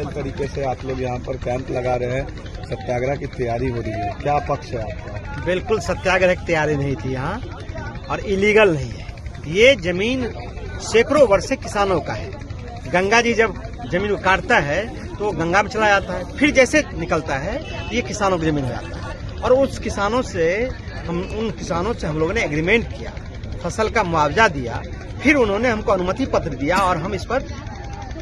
Illegal तरीके से आप लोग यहाँ पर कैंप लगा रहे हैं, सत्याग्रह की तैयारी हो रही है, क्या पक्ष है आपका? बिल्कुल सत्याग्रह की तैयारी नहीं थी यहाँ, और इलीगल नहीं है। ये जमीन सैकड़ों वर्ष से किसानों का है। गंगा जी जब जमीन को काटता है तो गंगा में चला जाता है, फिर जैसे निकलता है ये किसानों की जमीन हो जाता है। और उन किसानों से हम लोगों ने एग्रीमेंट किया, फसल का मुआवजा दिया, फिर उन्होंने हमको अनुमति पत्र दिया और हम इस पर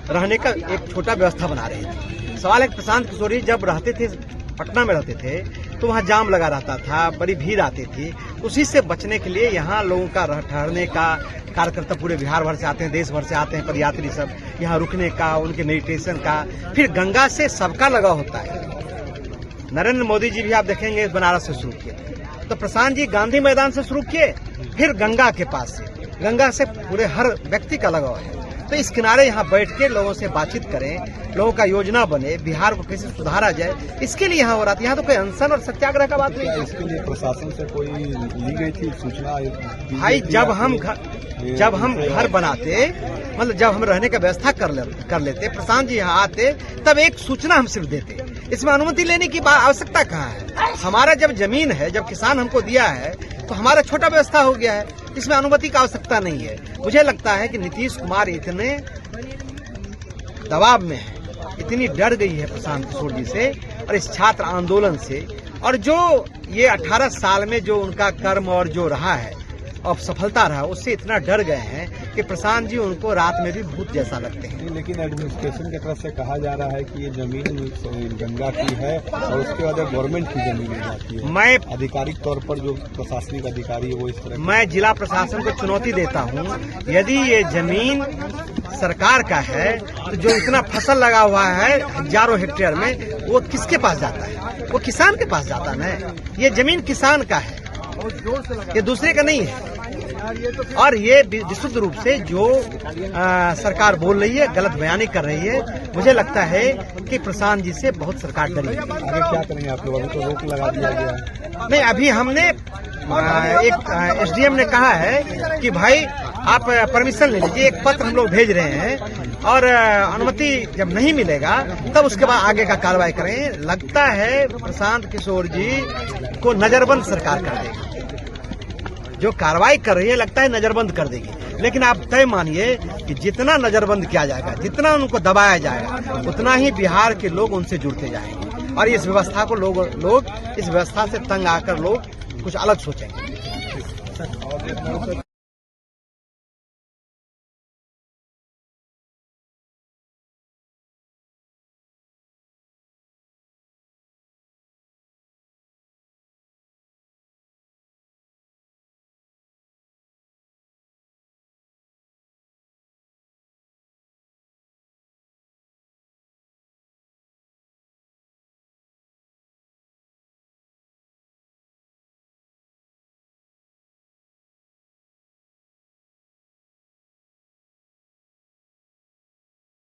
रहने का एक छोटा व्यवस्था बना रहे थे। सवाल है प्रशांत किशोर जी जब रहते थे, पटना में रहते थे, तो वहाँ जाम लगा रहता था, बड़ी भीड़ आती थी। उसी से बचने के लिए यहाँ लोगों का ठहरने का, कार्यकर्ता पूरे बिहार भर से आते हैं, देश भर से आते हैं पदयात्री सब, यहाँ रुकने का, उनके मेडिटेशन का। फिर गंगा से सबका लगाव होता है। नरेंद्र मोदी जी भी आप देखेंगे बनारस से शुरू किए, तो प्रशांत जी गांधी मैदान से शुरू किए, फिर गंगा के पास से, गंगा से पूरे हर व्यक्ति का लगाव है। तो इस किनारे यहाँ बैठ के लोगों से बातचीत करें, लोगों का योजना बने, बिहार को कैसे सुधारा जाए, इसके लिए यहाँ हो रहा था। यहाँ तो कोई अनशन और सत्याग्रह का बात नहीं है। इसके लिए प्रशासन से कोई ली गई थी सूचना? भाई जब हम घर बनाते, मतलब जब हम रहने का व्यवस्था कर लेते, प्रशांत जी यहाँ आते, तब एक सूचना हम सिर्फ देते। इसमें अनुमति लेने की आवश्यकता कहाँ है? हमारा जब जमीन है, जब किसान हमको दिया है, तो हमारा छोटा व्यवस्था हो गया है, इसमें अनुमति की आवश्यकता नहीं है। मुझे लगता है कि नीतीश कुमार इतने दबाव में है, इतनी डर गई है प्रशांत किशोर जी से और इस छात्र आंदोलन से, और जो ये 18 साल में जो उनका कर्म और जो रहा है और सफलता रहा, उससे इतना डर गए हैं कि प्रशांत जी उनको रात में भी भूत जैसा लगते हैं। लेकिन एडमिनिस्ट्रेशन की तरफ से कहा जा रहा है कि ये जमीन गंगा की है और उसके बाद गवर्नमेंट की जमीन हो जाती है। मैं आधिकारिक तौर पर जो प्रशासनिक अधिकारी है वो इस तरह, मैं जिला प्रशासन को चुनौती देता हूँ, यदि ये जमीन सरकार का है तो जो इतना फसल लगा हुआ है हजारों हेक्टेयर में, वो किसके पास जाता है? वो किसान के पास जाता है ना। ये जमीन किसान का है, ये दूसरे का नहीं है। और ये विशुद्ध रूप से जो सरकार बोल रही है, गलत बयानी कर रही है। मुझे लगता है कि प्रशांत जी से बहुत सरकार डरी है। आगे क्या करेंगे आप लोग? अभी तो रोक लगा दिया गया है। नहीं, अभी हमने एक एसडीएम ने कहा है कि भाई आप परमिशन ले लीजिए, एक पत्र हम लोग भेज रहे हैं, और अनुमति जब नहीं मिलेगा तब उसके बाद आगे का कार्रवाई करें। लगता है प्रशांत किशोर जी को नजरबंद सरकार कर देगी, जो कार्रवाई कर रही है लगता है नजरबंद कर देगी। लेकिन आप तय मानिए कि जितना नजरबंद किया जाएगा, जितना उनको दबाया जाएगा, उतना ही बिहार के लोग उनसे जुड़ते जाएंगे और इस व्यवस्था को लोग इस व्यवस्था से तंग आकर लोग कुछ अलग सोचेंगे।